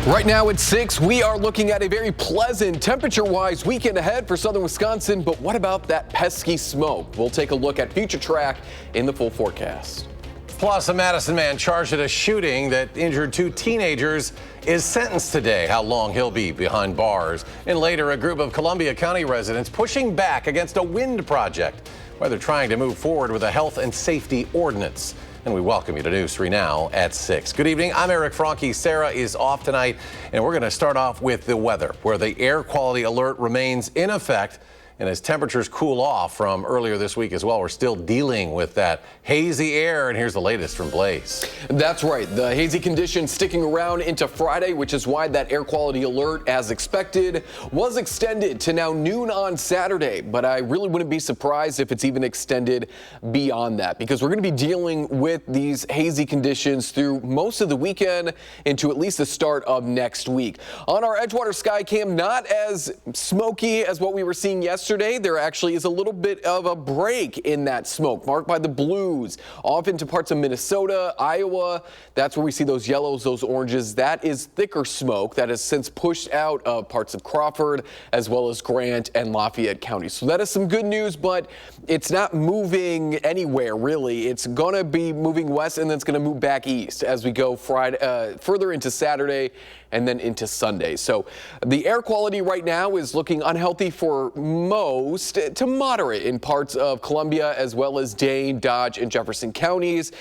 Right now at 6, we are looking at a very pleasant temperature-wise weekend ahead for southern Wisconsin. But what about that pesky smoke? We'll take a look at future track in the full forecast. Plus, a Madison man charged at a shooting that injured 2 teenagers is sentenced today. How long he'll be behind bars. And later, a group of Columbia County residents pushing back against a wind project, where they're trying to move forward with a health and safety ordinance. And we welcome you to News 3 Now at 6. Good evening. I'm Eric Franke. Sarah is off tonight, and we're going to start off with the weather, where the air quality alert remains in effect. And as temperatures cool off from earlier this week as well, we're still dealing with that hazy air. And here's the latest from Blaze. That's right. The hazy conditions sticking around into Friday, which is why that air quality alert, as expected, was extended to now noon on Saturday. But I really wouldn't be surprised if it's even extended beyond that, because we're going to be dealing with these hazy conditions through most of the weekend into at least the start of next week. On our Edgewater sky cam, not as smoky as what we were seeing yesterday. There actually is a little bit of a break in that smoke marked by the blues off into parts of Minnesota, Iowa. That's where we see those yellows, those oranges. That is thicker smoke that has since pushed out of parts of Crawford as well as Grant and Lafayette counties. So that is some good news, but it's not moving anywhere really. It's going to be moving west and then it's going to move back east as we go Friday, further into Saturday and then into Sunday. So the air quality right now is looking unhealthy for most to moderate in parts of Columbia as well as Dane, Dodge, and Jefferson counties.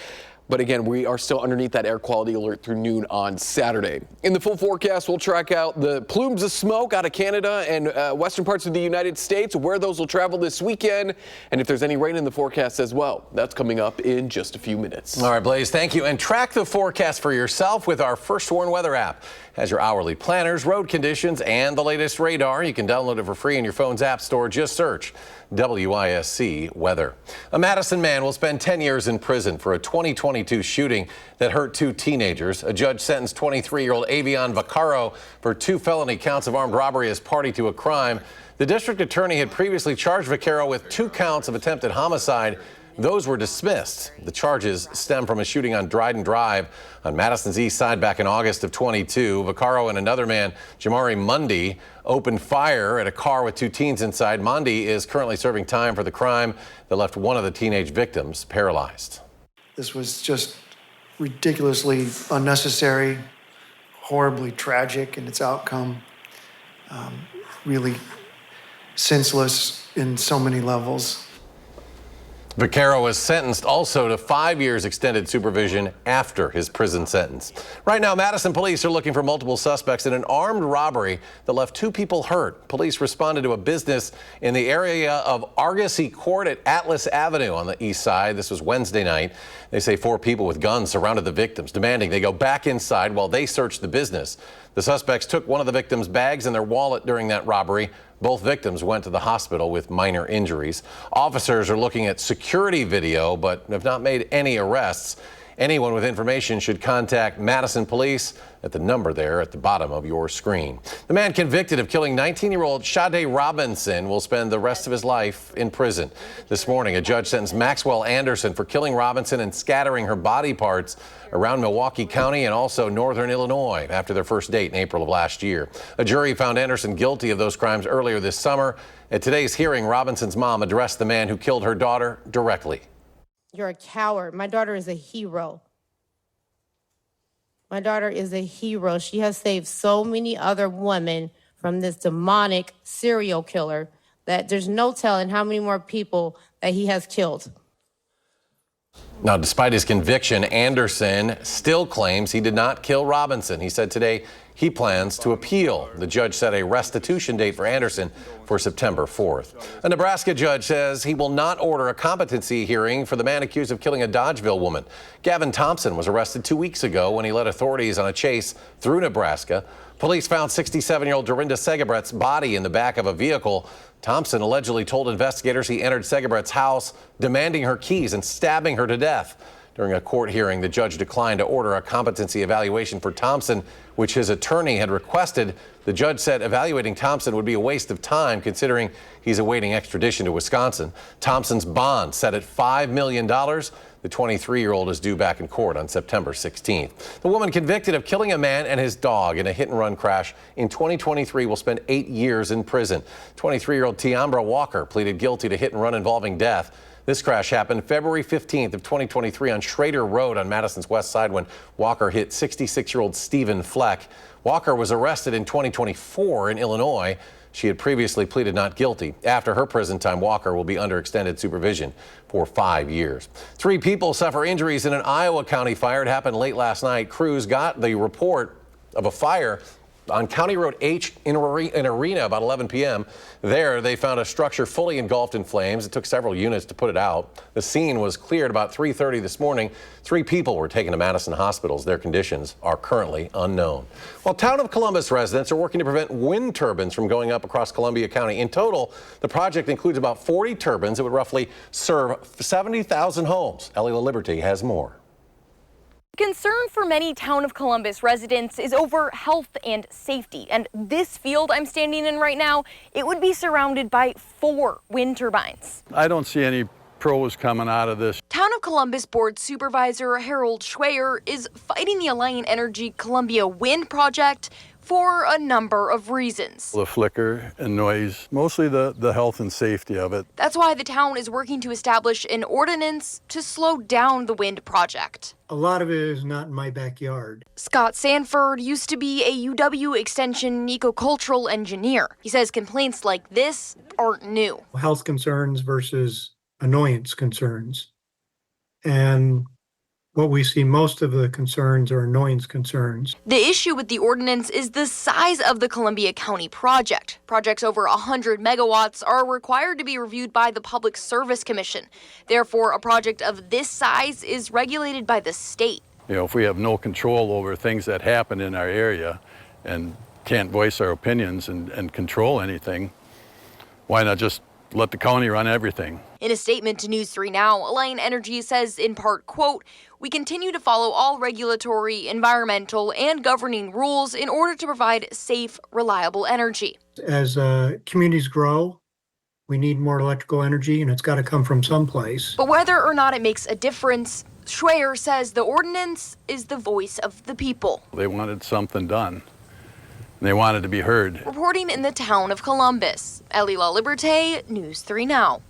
But again, we are still underneath that air quality alert through noon on Saturday. In the full forecast, we'll track out the plumes of smoke out of Canada and western parts of the United States, where those will travel this weekend, and if there's any rain in the forecast as well. That's coming up in just a few minutes. All right, Blaze, thank you. And track the forecast for yourself with our First Warn weather app. Has your hourly planners, road conditions, and the latest radar. You can download it for free in your phone's app store. Just search WISC Weather. A Madison man will spend 10 years in prison for a 2022 shooting that hurt 2 teenagers. A judge sentenced 23-year-old Avion Vaccaro for 2 felony counts of armed robbery as party to a crime. The district attorney had previously charged Vaccaro with 2 counts of attempted homicide. Those were dismissed. The charges stem from a shooting on Dryden Drive on Madison's east side back in August of 22. Vaccaro and another man, Jamari Mundy, opened fire at a car with 2 teens inside. Mundy is currently serving time for the crime that left one of the teenage victims paralyzed. This was just ridiculously unnecessary, horribly tragic in its outcome, really senseless in so many levels. Vaccaro was sentenced also to 5 years extended supervision after his prison sentence. Right now, Madison police are looking for multiple suspects in an armed robbery that left 2 people hurt. Police responded to a business in the area of Argosy Court at Atlas Avenue on the east side. This was Wednesday night. They say 4 people with guns surrounded the victims, demanding they go back inside while they searched the business. The suspects took one of the victims' bags and their wallet during that robbery. Both victims went to the hospital with minor injuries. Officers are looking at security video, but have not made any arrests. Anyone with information should contact Madison Police at the number there at the bottom of your screen. The man convicted of killing 19-year-old Sade Robinson will spend the rest of his life in prison. This morning, a judge sentenced Maxwell Anderson for killing Robinson and scattering her body parts around Milwaukee County and also northern Illinois after their first date in April of last year. A jury found Anderson guilty of those crimes earlier this summer. At today's hearing, Robinson's mom addressed the man who killed her daughter directly. You're a coward. My daughter is a hero. My daughter is a hero. She has saved so many other women from this demonic serial killer that there's no telling how many more people that he has killed. Now, despite his conviction, Anderson still claims he did not kill Robinson. He said today he plans to appeal. The judge set a restitution date for Anderson for September 4th. A Nebraska judge says he will not order a competency hearing for the man accused of killing a Dodgeville woman. Gavin Thompson was arrested 2 weeks ago when he led authorities on a chase through Nebraska. Police found 67-year-old Dorinda Segebrett's body in the back of a vehicle. Thompson allegedly told investigators he entered Segebrett's house, demanding her keys and stabbing her to death. During a court hearing, the judge declined to order a competency evaluation for Thompson, which his attorney had requested. The judge said evaluating Thompson would be a waste of time considering he's awaiting extradition to Wisconsin. Thompson's bond set at $5 million. The 23-year-old is due back in court on September 16th. The woman convicted of killing a man and his dog in a hit-and-run crash in 2023 will spend 8 years in prison. 23-year-old Tiambra Walker pleaded guilty to hit-and-run involving death. This crash happened February 15th of 2023 on Schrader Road on Madison's west side when Walker hit 66-year-old Stephen Fleck. Walker was arrested in 2024 in Illinois. She had previously pleaded not guilty. After her prison time, Walker will be under extended supervision for 5 years. 3 people suffer injuries in an Iowa County fire. It happened late last night. Crews got the report of a fire on County Road H in Arena about 11 p.m. There, they found a structure fully engulfed in flames. It took several units to put it out. The scene was cleared about 3:30 this morning. 3 people were taken to Madison hospitals. Their conditions are currently unknown. Well, Town of Columbus residents are working to prevent wind turbines from going up across Columbia County. In total, the project includes about 40 turbines that would roughly serve 70,000 homes. Ellie LaLiberté has more. Concern for many Town of Columbus residents is over health and safety. And this field I'm standing in right now, it would be surrounded by 4 wind turbines. I don't see any pros coming out of this. Town of Columbus Board Supervisor Harold Schweyer is fighting the Alliant Energy Columbia Wind Project for a number of reasons. The flicker and noise, mostly the health and safety of it. That's why the town is working to establish an ordinance to slow down the wind project. A lot of it is not in my backyard. Scott Sanford used to be a UW Extension ecocultural engineer. He says complaints like this aren't new. Health concerns versus annoyance concerns. And what we see most of the concerns are annoyance concerns. The issue with the ordinance is the size of the Columbia County project. Projects over 100 megawatts are required to be reviewed by the Public Service Commission. Therefore, a project of this size is regulated by the state. You know, if we have no control over things that happen in our area and can't voice our opinions and control anything, why not just let the county run everything? In a statement to News 3 Now, Alliant Energy says in part, quote, "We continue to follow all regulatory, environmental, and governing rules in order to provide safe, reliable energy." As communities grow, we need more electrical energy, and it's got to come from someplace. But whether or not it makes a difference, Schweyer says the ordinance is the voice of the people. They wanted something done. They wanted to be heard. Reporting in the Town of Columbus, Ellie LaLiberté, News 3 Now.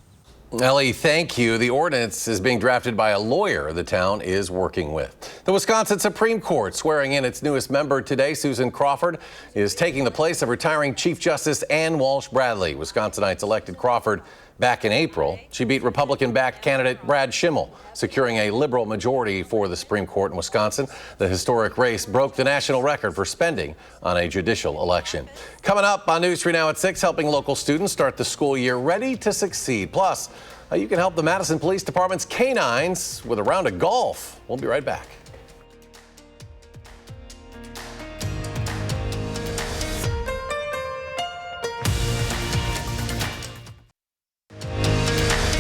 Ellie, thank you. The ordinance is being drafted by a lawyer the town is working with. The Wisconsin Supreme Court swearing in its newest member today. Susan Crawford is taking the place of retiring Chief Justice Ann Walsh Bradley. Wisconsinites elected Crawford back in April. She beat Republican-backed candidate Brad Schimmel, securing a liberal majority for the Supreme Court in Wisconsin. The historic race broke the national record for spending on a judicial election. Coming up on News 3 Now at 6, helping local students start the school year ready to succeed. Plus, you can help the Madison Police Department's canines with a round of golf. We'll be right back.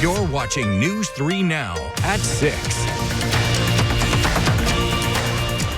You're watching News 3 Now at 6.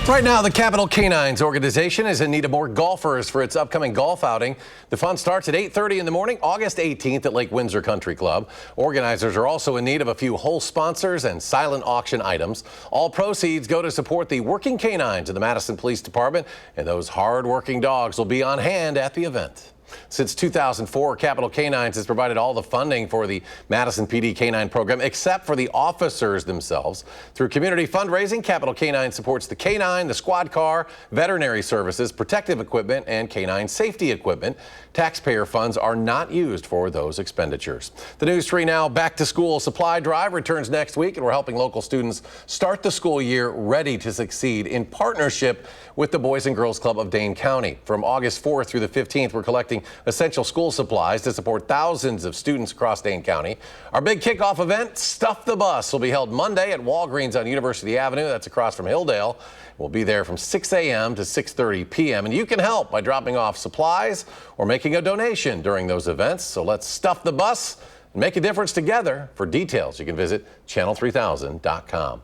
Right now, the Capital Canines organization is in need of more golfers for its upcoming golf outing. The fun starts at 8:30 in the morning, August 18th at Lake Windsor Country Club. Organizers are also in need of a few hole sponsors and silent auction items. All proceeds go to support the working canines of the Madison Police Department, and those hard-working dogs will be on hand at the event. Since 2004, Capital Canines has provided all the funding for the Madison PD Canine program, except for the officers themselves. Through community fundraising, Capital Canine supports the canine, the squad car, veterinary services, protective equipment, and canine safety equipment. Taxpayer funds are not used for those expenditures. The News 3 Now Back to School Supply Drive returns next week, and we're helping local students start the school year ready to succeed in partnership with the Boys and Girls Club of Dane County. From August 4th through the 15th, we're collecting essential school supplies to support thousands of students across Dane County. Our big kickoff event, Stuff the Bus, will be held Monday at Walgreens on University Avenue. That's across from Hilldale. We'll be there from 6 a.m. to 6:30 p.m. And you can help by dropping off supplies or making a donation during those events. So let's stuff the bus and make a difference together. For details, you can visit channel3000.com.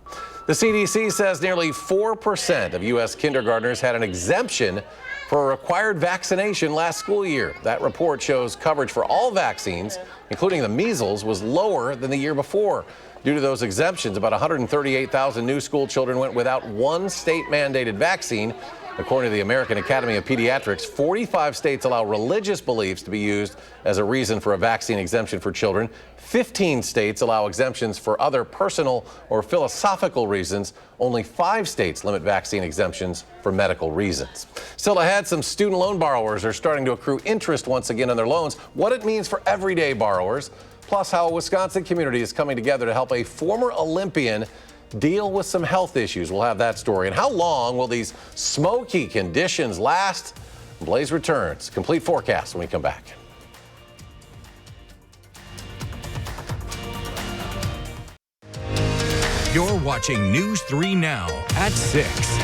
The CDC says nearly 4% of U.S. kindergartners had an exemption for a required vaccination last school year. That report shows coverage for all vaccines, including the measles, was lower than the year before. Due to those exemptions, about 138,000 new school children went without one state-mandated vaccine. According to the American Academy of Pediatrics, 45 states allow religious beliefs to be used as a reason for a vaccine exemption for children. 15 states allow exemptions for other personal or philosophical reasons. Only 5 states limit vaccine exemptions for medical reasons. Still ahead, some student loan borrowers are starting to accrue interest once again on their loans, what it means for everyday borrowers, plus how a Wisconsin community is coming together to help a former Olympian deal with some health issues. We'll have that story. And how long will these smoky conditions last? Blaze returns. Complete forecast when we come back. You're watching News 3 Now at 6.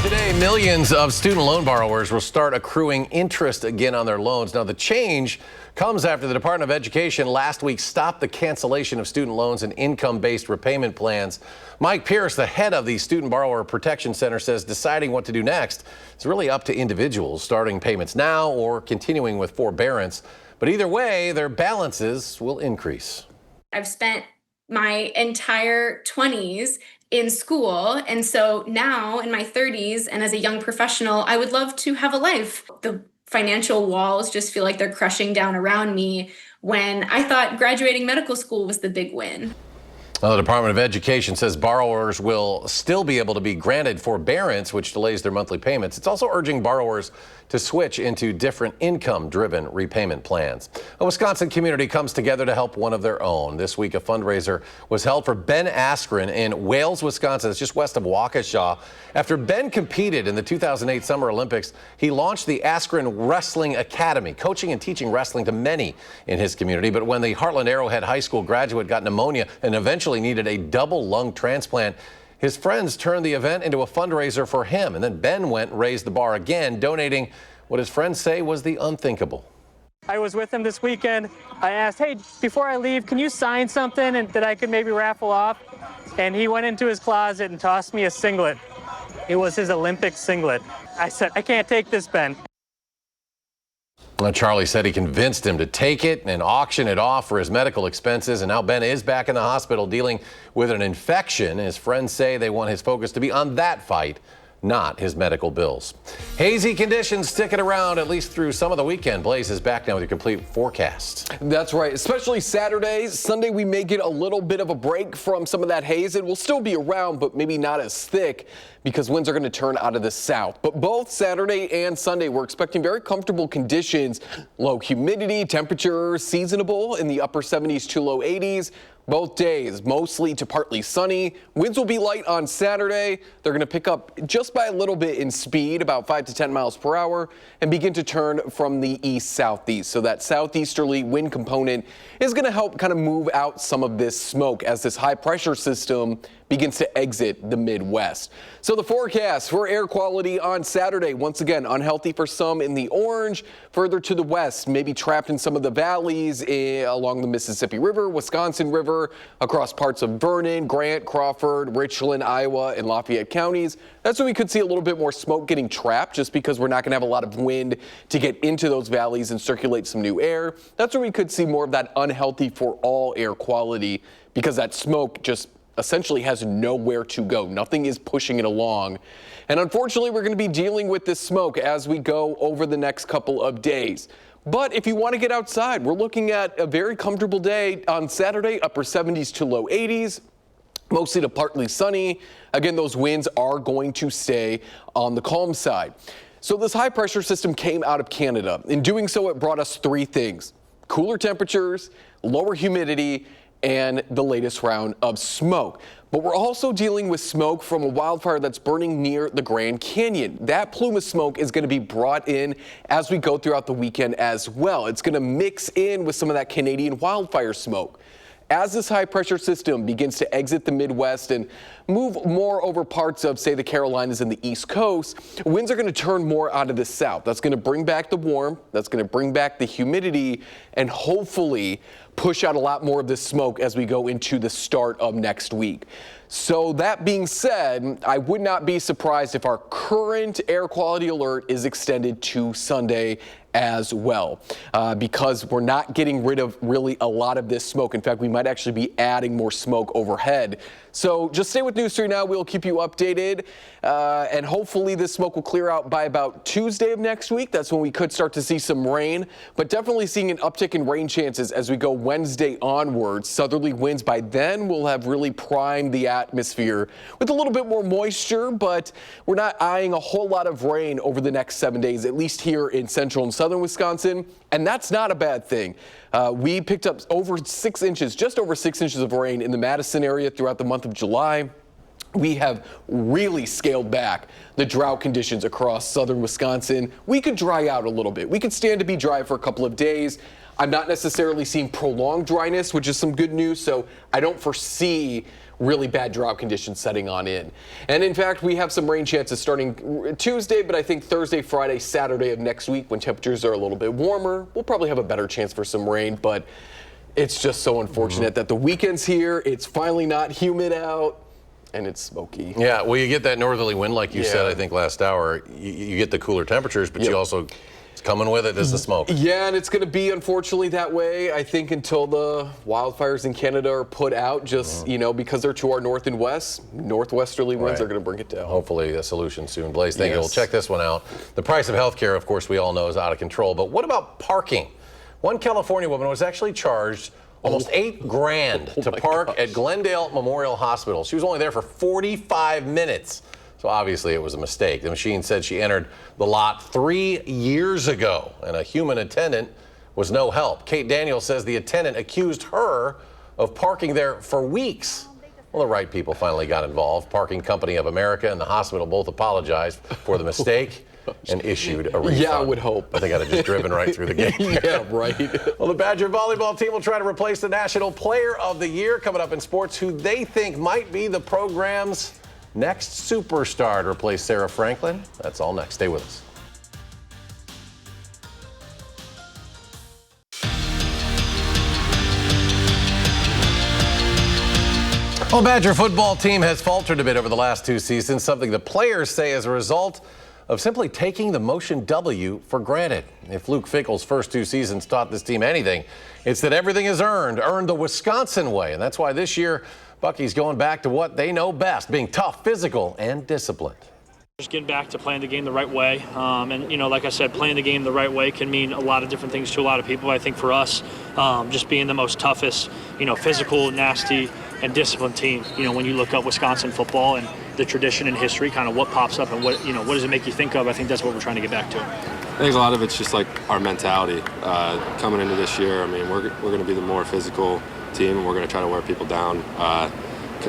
Today, millions of student loan borrowers will start accruing interest again on their loans. Now, the change comes after the Department of Education last week stopped the cancellation of student loans and income-based repayment plans. Mike Pierce, the head of the Student Borrower Protection Center, says deciding what to do next is really up to individuals, starting payments now or continuing with forbearance. But either way, their balances will increase. I've spent my entire 20s in school, and so now in my 30s and as a young professional, I would love to have a life. The financial walls just feel like they're crushing down around me when I thought graduating medical school was the big win. Well, the Department of Education says borrowers will still be able to be granted forbearance, which delays their monthly payments. It's also urging borrowers to switch into different income-driven repayment plans. A Wisconsin community comes together to help one of their own. This week, a fundraiser was held for Ben Askren in Wales, Wisconsin. It's just west of Waukesha. After Ben competed in the 2008 Summer Olympics, he launched the Askren Wrestling Academy, coaching and teaching wrestling to many in his community. But when the Heartland Arrowhead High School graduate got pneumonia and eventually needed a double lung transplant, his friends turned the event into a fundraiser for him. And then Ben went and raised the bar again, donating what his friends say was the unthinkable. I was with him this weekend. I asked, hey, before I leave, can you sign something and that I could maybe raffle off? And he went into his closet and tossed me a singlet. It was his Olympic singlet. I said, I can't take this, Ben. Well, Charlie said he convinced him to take it and auction it off for his medical expenses. And now Ben is back in the hospital dealing with an infection. His friends say they want his focus to be on that fight, not his medical bills. Hazy conditions sticking around at least through some of the weekend. Blaze is back now with your complete forecast. That's right, especially Saturday. Sunday, we may get a little bit of a break from some of that haze. It will still be around, but maybe not as thick because winds are going to turn out of the south. But both Saturday and Sunday, we're expecting very comfortable conditions. Low humidity, temperature seasonable in the upper 70s to low 80s. Both days, mostly to partly sunny. Winds will be light on Saturday. They're going to pick up just by a little bit in speed, about 5 to 10 miles per hour, and begin to turn from the east-southeast. So that southeasterly wind component is going to help kind of move out some of this smoke as this high pressure system begins to exit the Midwest. So the forecast for air quality on Saturday, once again, unhealthy for some in the orange. Further to the west, maybe trapped in some of the valleys along the Mississippi River, Wisconsin River, across parts of Vernon, Grant, Crawford, Richland, Iowa, and Lafayette counties. That's when we could see a little bit more smoke getting trapped just because we're not going to have a lot of wind to get into those valleys and circulate some new air. That's when we could see more of that unhealthy for all air quality because that smoke just essentially has nowhere to go. Nothing is pushing it along. And unfortunately, we're going to be dealing with this smoke as we go over the next couple of days. But if you want to get outside, we're looking at a very comfortable day on Saturday, upper 70s to low 80s. Mostly to partly sunny. Again, those winds are going to stay on the calm side. So this high pressure system came out of Canada. In doing so, it brought us 3 things: cooler temperatures, lower humidity, and the latest round of smoke. But we're also dealing with smoke from a wildfire that's burning near the Grand Canyon. That plume of smoke is going to be brought in as we go throughout the weekend as well. It's going to mix in with some of that Canadian wildfire smoke. As this high pressure system begins to exit the Midwest and move more over parts of, say, the Carolinas and the East Coast, winds are going to turn more out of the south. That's going to bring back the warmth, that's going to bring back the humidity, and hopefully push out a lot more of this smoke as we go into the start of next week. So that being said, I would not be surprised if our current air quality alert is extended to Sunday as well, because we're not getting rid of really a lot of this smoke. In fact, we might actually be adding more smoke overhead. So just stay with News 3 Now. We'll keep you updated, and hopefully this smoke will clear out by about Tuesday of next week. That's when we could start to see some rain, but definitely seeing an uptick in rain chances as we go Wednesday onwards. Southerly winds by then will have really primed the atmosphere with a little bit more moisture, but we're not eyeing a whole lot of rain over the next 7 days, at least here in central and southern Wisconsin, and that's not a bad thing. We picked up over 6 inches, just over 6 inches of rain in the Madison area throughout the month of July. We have really scaled back the drought conditions across southern Wisconsin. We could dry out a little bit. We could stand to be dry for a couple of days. I'm not necessarily seeing prolonged dryness, which is some good news, so I don't foresee really bad drought conditions setting on in. And in fact, we have some rain chances starting Tuesday, but I think Thursday, Friday, Saturday of next week, when temperatures are a little bit warmer, we'll probably have a better chance for some rain. But it's just so unfortunate that the weekend's here, it's finally not humid out, and it's smoky. Yeah, well, you get that northerly wind, like you said, I think last hour. You get the cooler temperatures, but you also, it's coming with it is the smoke. Yeah, and it's going to be, unfortunately, that way, I think, until the wildfires in Canada are put out, just, you know, because they're to our north and west. Northwesterly winds are going to bring it down. Hopefully a solution soon. Blaze, thank you. We'll check this one out. The price of health care, of course, we all know is out of control. But what about parking? One California woman was actually charged almost $8,000 to park at Glendale Memorial Hospital. She was only there for 45 minutes. So obviously it was a mistake. The machine said she entered the lot 3 years ago, and a human attendant was no help. Kate Daniels says the attendant accused her of parking there for weeks. Well, the right people finally got involved. Parking Company of America and the hospital both apologized for the mistake and issued a refund. Yeah, I would hope. I think I'd have just driven right through the gate. Yeah, right. Well, the Badger volleyball team will try to replace the National Player of the Year coming up in sports, who they think might be the program's next superstar to replace Sarah Franklin. That's all next. Stay with us. Well, Badger football team has faltered a bit over the last 2 seasons, something the players say as a result of simply taking the Motion W for granted. If Luke Fickell's first 2 seasons taught this team anything, it's that everything is earned the Wisconsin way. And that's why this year, Bucky's going back to what they know best, being tough, physical, and disciplined. Just getting back to playing the game the right way. And, you know, like I said, playing the game the right way can mean a lot of different things to a lot of people. I think for us, just being the most toughest, you know, physical, nasty, and disciplined team. You know, when you look up Wisconsin football and the tradition and history, kind of what pops up and what does it make you think of? I think that's what we're trying to get back to. I think a lot of it's just like our mentality coming into this year. I mean, we're going to be the more physical team, and we're going to try to wear people down,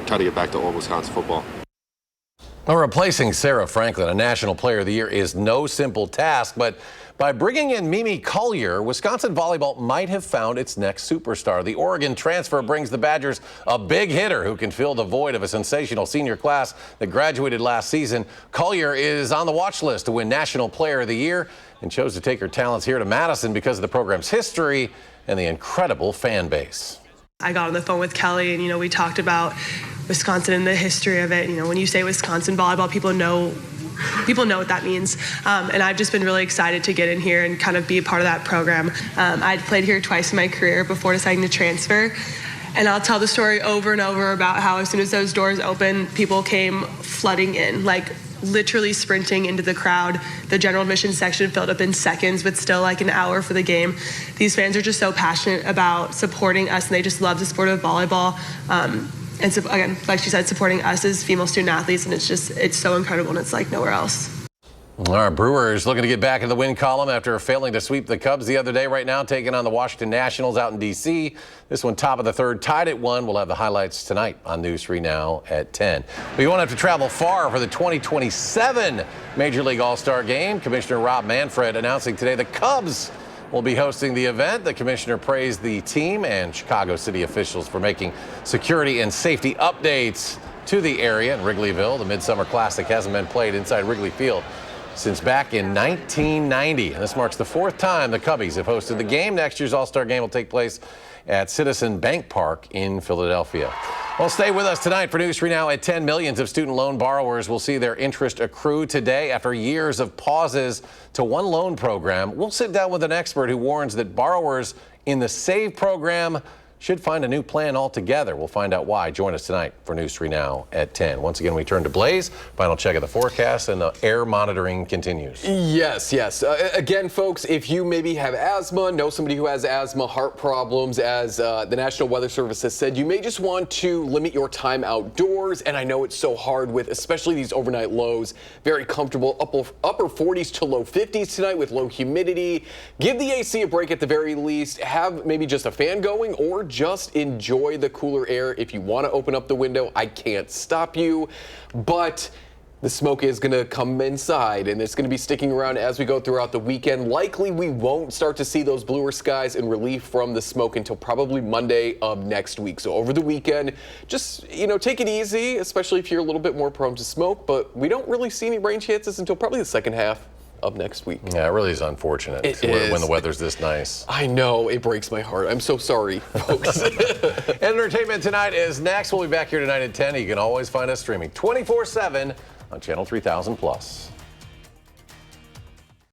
try to get back to old Wisconsin football. Well, replacing Sarah Franklin, a National Player of the Year, is no simple task, but by bringing in Mimi Collier, Wisconsin volleyball might have found its next superstar. The Oregon transfer brings the Badgers a big hitter who can fill the void of a sensational senior class that graduated last season. Collier is on the watch list to win National Player of the Year and chose to take her talents here to Madison because of the program's history and the incredible fan base. I got on the phone with Kelly and, we talked about Wisconsin and the history of it. When you say Wisconsin volleyball, people know what that means. And I've just been really excited to get in here and kind of be a part of that program. I'd played here twice in my career before deciding to transfer. And I'll tell the story over and over about how as soon as those doors opened, people came flooding in, like literally sprinting into the crowd. The general admission section filled up in seconds with still like an hour for the game. These fans are just so passionate about supporting us, and they just love the sport of volleyball. And so, again, like she said, supporting us as female student athletes, and it's so incredible, and it's like nowhere else. Our Brewers looking to get back in the win column after failing to sweep the Cubs the other day. Right now, taking on the Washington Nationals out in D.C. This one top of the third, tied at 1. We'll have the highlights tonight on News 3 Now at 10. But you won't have to travel far for the 2027 Major League All-Star Game. Commissioner Rob Manfred announcing today the Cubs will be hosting the event. The commissioner praised the team and Chicago City officials for making security and safety updates to the area in Wrigleyville. The Midsummer Classic hasn't been played inside Wrigley Field since back in 1990. And this marks the 4th time the Cubbies have hosted the game. Next year's All-Star game will take place at Citizen Bank Park in Philadelphia. Well, stay with us tonight for News 3 Now at 10. Millions of student loan borrowers will see their interest accrue today after years of pauses to one loan program. We'll sit down with an expert who warns that borrowers in the SAVE program should find a new plan altogether. We'll find out why. Join us tonight for News 3 Now at 10. Once again, we turn to Blaze. Final check of the forecast, and the air monitoring continues. Yes. Again, folks, if you maybe have asthma, know somebody who has asthma, heart problems, as the National Weather Service has said, you may just want to limit your time outdoors. And I know it's so hard with especially these overnight lows. Very comfortable, upper 40s to low 50s tonight with low humidity. Give the AC a break at the very least. Have maybe just a fan going, or just enjoy the cooler air. If you want to open up the window, I can't stop you, but the smoke is going to come inside, and it's going to be sticking around as we go throughout the weekend. Likely we won't start to see those bluer skies and relief from the smoke until probably Monday of next week. So over the weekend, just, take it easy, especially if you're a little bit more prone to smoke, but we don't really see any rain chances until probably the second half of next week. Yeah, it really is unfortunate when the weather's this nice. I know, it breaks my heart. I'm so sorry, folks. Entertainment Tonight is next. We'll be back here tonight at 10. You can always find us streaming 24/7 on Channel 3000+.